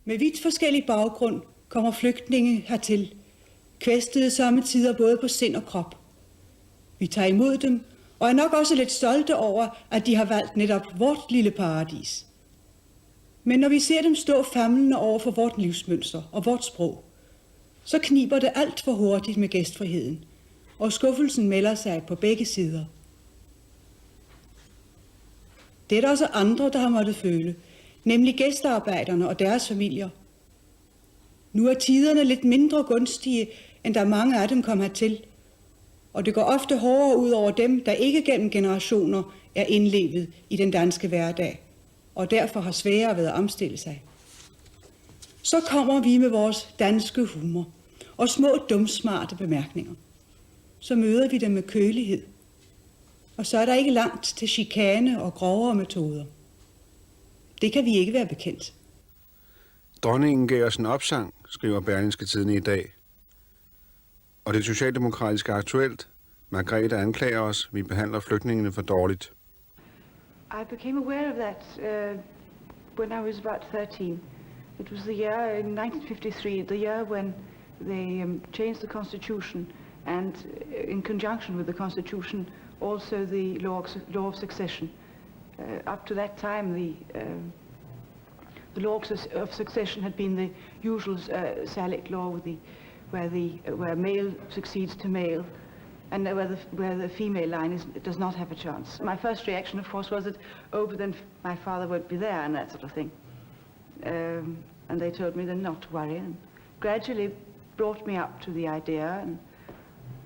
Med vidt forskellig baggrund kommer flygtninge hertil, kvæstede samtidig både på sind og krop. Vi tager imod dem, og er nok også lidt stolte over, at de har valgt netop vort lille paradis. Men når vi ser dem stå famlende over for vort livsmønster og vort sprog, så kniber det alt for hurtigt med gæstfriheden, og skuffelsen melder sig på begge sider. Det er der også andre, der har måttet føle, nemlig gastarbejderne og deres familier. Nu er tiderne lidt mindre gunstige, end da mange af dem kom hertil, og det går ofte hårdere ud over dem, der ikke gennem generationer er indlevet i den danske hverdag, og derfor har sværere ved at omstille sig. Så kommer vi med vores danske humor og små dumsmarte bemærkninger. Så møder vi dem med kølighed, og så er der ikke langt til chikane og grovere metoder. Det kan vi ikke være bekendt. Dronningen gav os en opsang, skriver Berlingske Tidende i dag. Og det socialdemokratiske aktuelt. Margarethe anklager os, vi behandler flygtningene for dårligt. I became aware of that when I was about 13. It was the year in 1953, the year when they changed the constitution, and in conjunction with the constitution, also the law of succession. Up to that time, the law of succession had been the usual Salic law, where male succeeds to male, and where the female line does not have a chance. My first reaction, of course, was that, oh, but then my father won't be there, and that sort of thing. And they told me then not to worry, and gradually brought me up to the idea,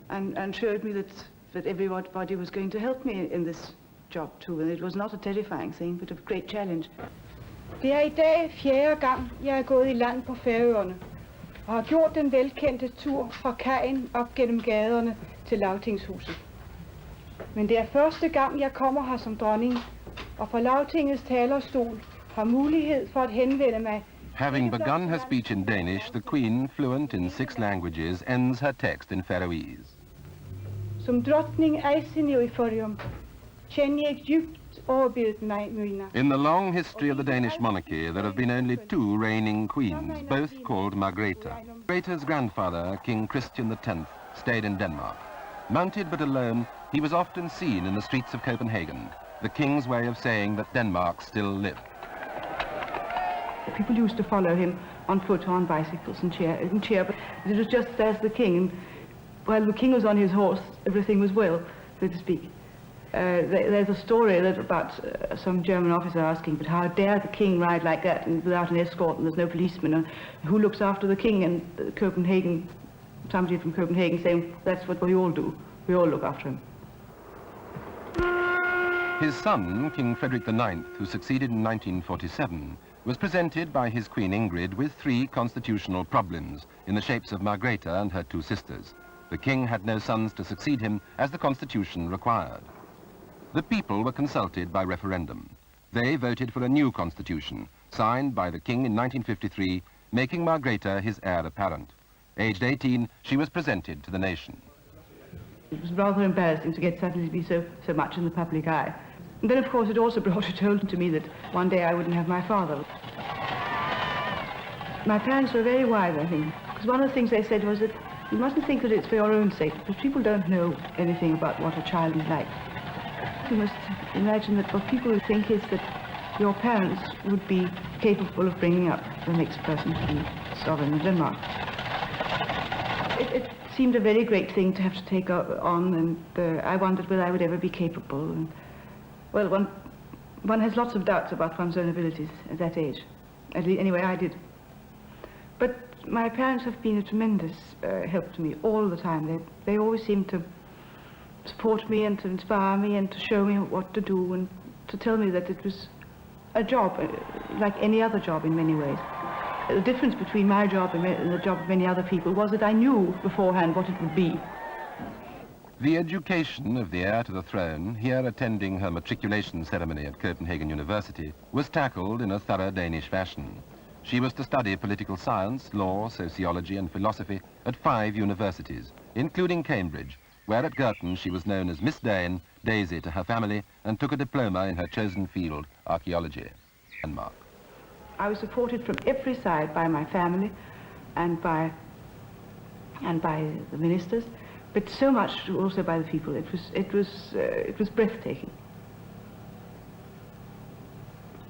and showed me that everybody was going to help me in this job too, and it was not a terrifying thing, but a great challenge. Det er i dag 4. gang, jeg er gået i land på Færøerne, og har gjort den velkendte tur fra kajen op gennem gaderne til Lagtingshuset. Men det er første gang, jeg kommer her som dronning, og fra Lagtingets talerstol har mulighed for at henvende mig. Having begun her speech in Danish, the Queen, fluent in 6 languages, ends her text in Faroese. Som drottning ejsinio i Forium, känner jag djupt overbyrdet mig mina. In the long history of the Danish monarchy, there have been only 2 reigning queens, both called Margarethe. Margarethe's grandfather, King Christian X, stayed in Denmark. Mounted but alone, he was often seen in the streets of Copenhagen, the king's way of saying that Denmark still lived. People used to follow him on foot or on bicycles and cheer, but it was just as the king, and while the king was on his horse, everything was well, so to speak. There's a story about some German officer asking, but how dare the king ride like that and without an escort, and there's no policeman, and who looks after the king? And Copenhagen, somebody from Copenhagen saying, that's what we all do, we all look after him. His son, King Frederick IX, who succeeded in 1947, was presented by his Queen Ingrid with 3 constitutional problems in the shapes of Margarethe and her 2 sisters. The king had no sons to succeed him as the constitution required. The people were consulted by referendum. They voted for a new constitution, signed by the king in 1953, making Margarethe his heir apparent. Aged 18, she was presented to the nation. It was rather embarrassing to get suddenly to be so much in the public eye. And then, of course, it also brought it home to me that one day I wouldn't have my father. My parents were very wise, I think, because one of the things they said was that you mustn't think that it's for your own sake, because people don't know anything about what a child is like. You must imagine that what people would think is that your parents would be capable of bringing up the next person to be sovereign of Denmark. It seemed a very great thing to have to take on, and I wondered whether I would ever be capable. And, well, one has lots of doubts about one's own abilities at that age. Anyway, I did. But my parents have been a tremendous help to me all the time. They always seemed to support me and to inspire me and to show me what to do and to tell me that it was a job, like any other job in many ways. The difference between my job and the job of many other people was that I knew beforehand what it would be. The education of the heir to the throne, here attending her matriculation ceremony at Copenhagen University, was tackled in a thorough Danish fashion. She was to study political science, law, sociology and philosophy at 5 universities, including Cambridge, where at Girton she was known as Miss Dane, Daisy to her family, and took a diploma in her chosen field, archaeology, Denmark. I was supported from every side by my family and by the ministers, but so much also by the people. It was breathtaking.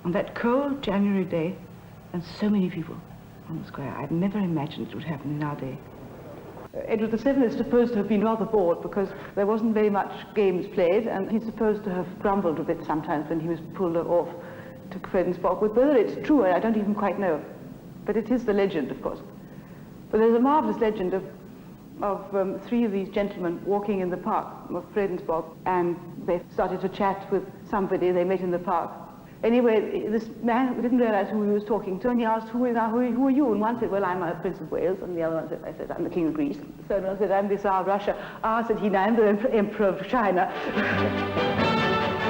On that cold January day, and so many people on the square. I'd never imagined it would happen in our day. Edward VII is supposed to have been rather bored because there wasn't very much games played, and he's supposed to have grumbled a bit sometimes when he was pulled off to Fredensborg. But whether it's true, I don't even quite know. But it is the legend, of course. But there's a marvelous legend of three of these gentlemen walking in the park of Fredensborg, and they started to chat with somebody they met in the park. Anyway, this man didn't realize who he was talking to, and he asked, who are you? And one said, well, I'm a Prince of Wales, and the other one said, I said, I'm the King of Greece. The third one said, I'm the Tsar of Russia. Ah, said he, no, I'm the Emperor of China.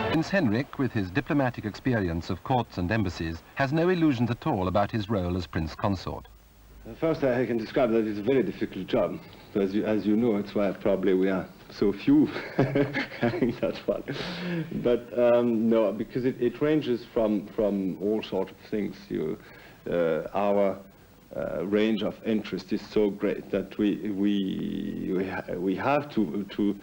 Prince Henrik, with his diplomatic experience of courts and embassies, has no illusions at all about his role as Prince Consort. First, I can describe that it's a very difficult job. As you know, it's why probably we are so few having that one. But no, because it ranges from all sorts of things. Our range of interest is so great that we have to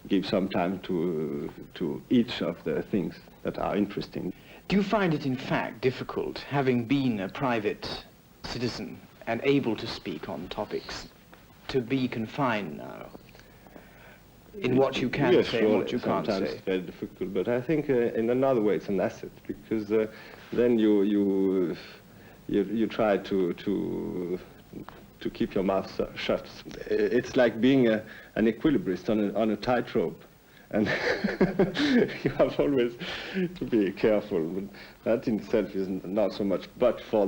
give some time to each of the things that are interesting. Do you find it in fact difficult, having been a private citizen and able to speak on topics, to be confined now in what you can yes, say sure, and what you can't sometimes say? it's very difficult, but I think in another way it's an asset, because then you try to keep your mouth shut. It's like being an equilibrist on a tightrope, and you have always to be careful. But that in itself is not so much, but for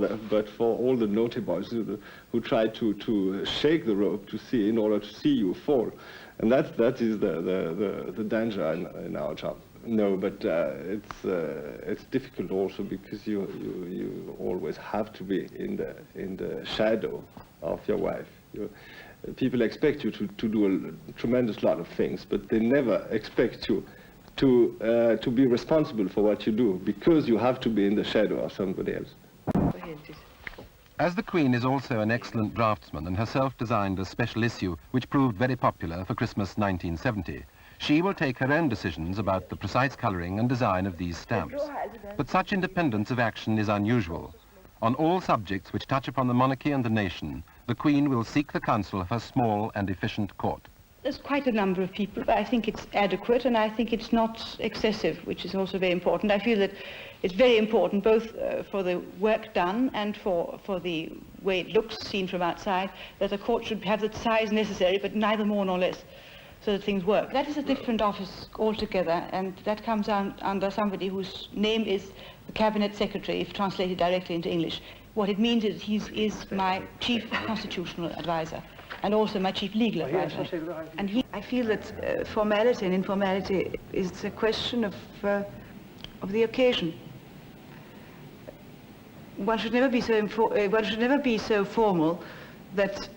all the naughty boys who try to shake the rope in order to see you fall, and that is the danger in our job. No, but it's difficult also because you always have to be in the shadow of your wife. People expect you to do a tremendous lot of things, but they never expect you to be responsible for what you do, because you have to be in the shadow of somebody else. As the Queen is also an excellent draftsman and herself designed a special issue which proved very popular for Christmas 1970, she will take her own decisions about the precise colouring and design of these stamps. But such independence of action is unusual. On all subjects which touch upon the monarchy and the nation, the Queen will seek the counsel of her small and efficient court. There's quite a number of people, but I think it's adequate, and I think it's not excessive, which is also very important. I feel that it's very important both for the work done and for the way it looks seen from outside, that a court should have the size necessary, but neither more nor less, so that things work. That is a different office altogether, and that comes under somebody whose name is the Cabinet Secretary, if translated directly into English. What it means is he is my chief constitutional advisor, and also my chief legal advisor. And I feel that formality and informality is a question of the occasion. One should never be so formal that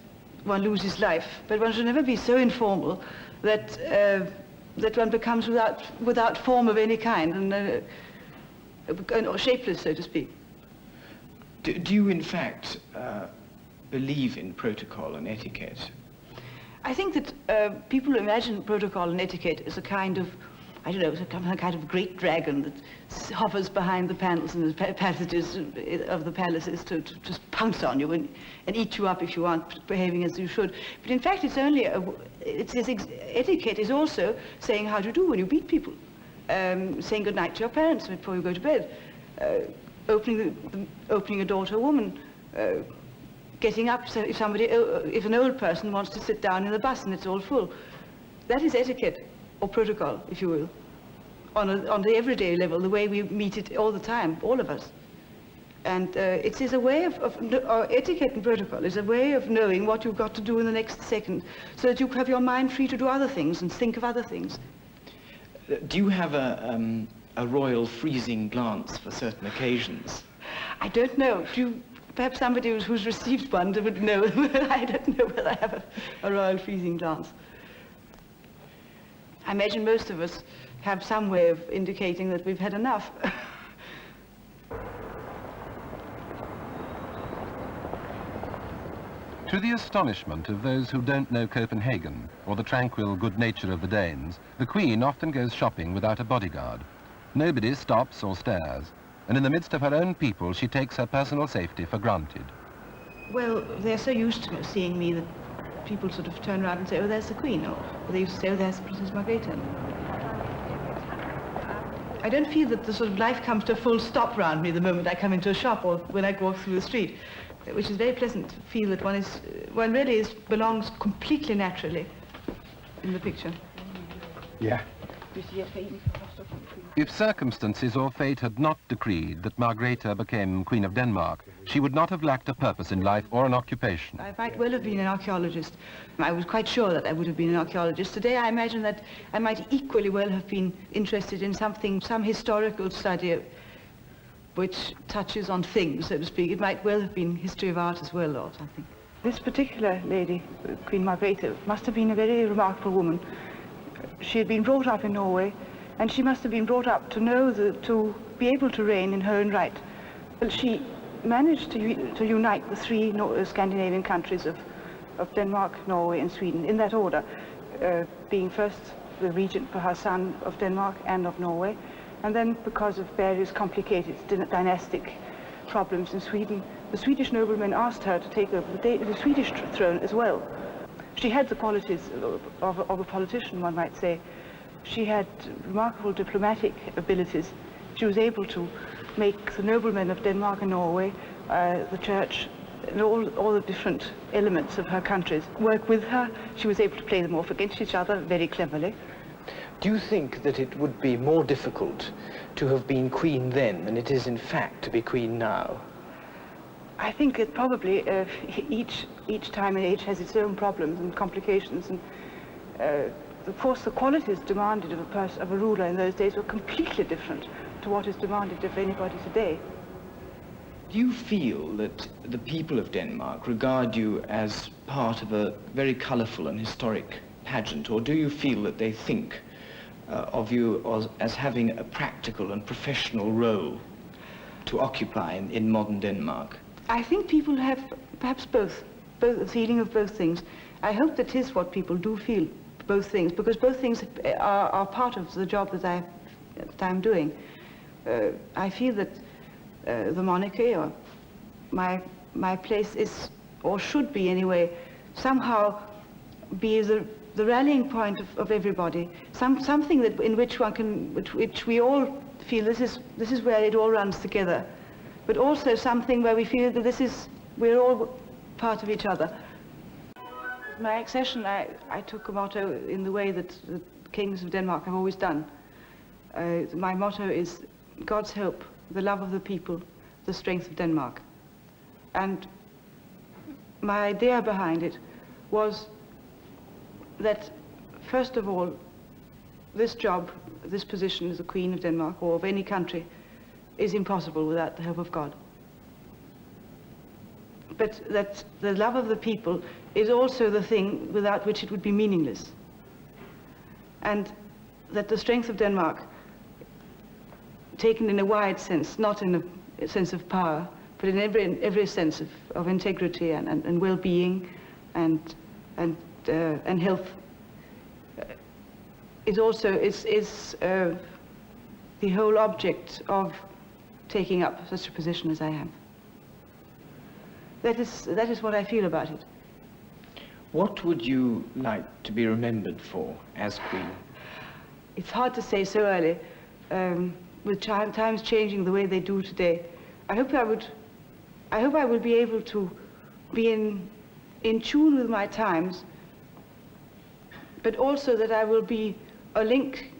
one loses life, but one should never be so informal that that one becomes without form of any kind and shapeless, so to speak. Do you in fact believe in protocol and etiquette? I think that people imagine protocol and etiquette as a kind of, I don't know, some kind of great dragon that hovers behind the panels and the passages of the palaces to just pounce on you and eat you up if you aren't behaving as you should. But in fact, it's only etiquette is also saying how to do when you beat people, saying good night to your parents before you go to bed, opening a door to a woman, getting up so if an old person wants to sit down in the bus and it's all full. That is etiquette, or protocol, if you will, on the everyday level, the way we meet it all the time, all of us. And it is a way of etiquette and protocol is a way of knowing what you've got to do in the next second, so that you have your mind free to do other things and think of other things. Do you have a royal freezing glance for certain occasions? I don't know. Perhaps somebody who's received one would know. I don't know whether I have a royal freezing glance. I imagine most of us have some way of indicating that we've had enough. To the astonishment of those who don't know Copenhagen or the tranquil good nature of the Danes, the Queen often goes shopping without a bodyguard. Nobody stops or stares, and in the midst of her own people she takes her personal safety for granted. Well, they're so used to seeing me that people sort of turn around and say, oh, there's the Queen, or they used to say, oh, there's Princess Margarethe. I don't feel that the sort of life comes to a full stop around me the moment I come into a shop or when I walk through the street, which is very pleasant to feel that one really belongs completely naturally in the picture. Yeah. If circumstances or fate had not decreed that Margarethe became Queen of Denmark, she would not have lacked a purpose in life or an occupation. I might well have been an archaeologist. I was quite sure that I would have been an archaeologist. Today I imagine that I might equally well have been interested in some historical study which touches on things, so to speak. It might well have been history of art as well or something. This particular lady, Queen Margarethe, must have been a very remarkable woman. She had been brought up in Norway, and she must have been brought up to know to be able to reign in her own right. Well, she managed to unite the three Scandinavian countries of Denmark, Norway and Sweden, in that order, being first the regent for her son of Denmark and of Norway, and then because of various complicated dynastic problems in Sweden, the Swedish noblemen asked her to take over the Swedish throne as well. She had the qualities of a politician, one might say. She had remarkable diplomatic abilities. She was able to make the noblemen of Denmark and Norway, the church, and all the different elements of her countries work with her. She was able to play them off against each other very cleverly. Do you think that it would be more difficult to have been queen then than it is in fact to be queen now? I think that probably each time and age has its own problems and complications, and of course the qualities demanded of a ruler in those days were completely different to what is demanded of anybody today. Do you feel that the people of Denmark regard you as part of a very colourful and historic pageant, or do you feel that they think of you as having a practical and professional role to occupy in modern Denmark? I think people have perhaps both a feeling of both things. I hope that is what people do feel, both things, because both things are part of the job that I'm doing. I feel that the monarchy, or my place is, or should be anyway, somehow be the rallying point of everybody. Something that in which which we all feel this is where it all runs together, but also something where we feel that we're all part of each other. My accession, I took a motto in the way that the kings of Denmark have always done. My motto is God's help, the love of the people, the strength of Denmark. And my idea behind it was that, first of all, this job, this position as the Queen of Denmark or of any country is impossible without the help of God. But that the love of the people is also the thing without which it would be meaningless. And that the strength of Denmark, taken in a wide sense, not in a sense of power, but in every sense of integrity and well-being and health, is also the whole object of taking up such a position as I am. That is what I feel about it. What would you like to be remembered for as queen? It's hard to say so early, with times changing the way they do today. I hope I would be able to be in tune with my times, but also that I will be a link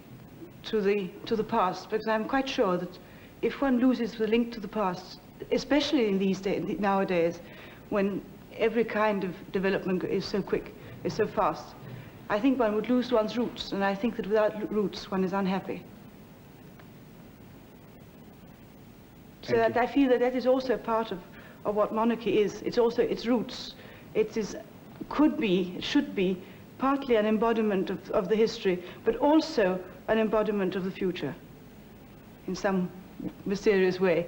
to the past, because I'm quite sure that if one loses the link to the past, especially in these days, nowadays, when every kind of development is so quick, is so fast, I think one would lose one's roots, and I think that without roots one is unhappy. So that I feel that is also part of what monarchy is. It's also its roots. It should be partly an embodiment of the history, but also an embodiment of the future in some mysterious way.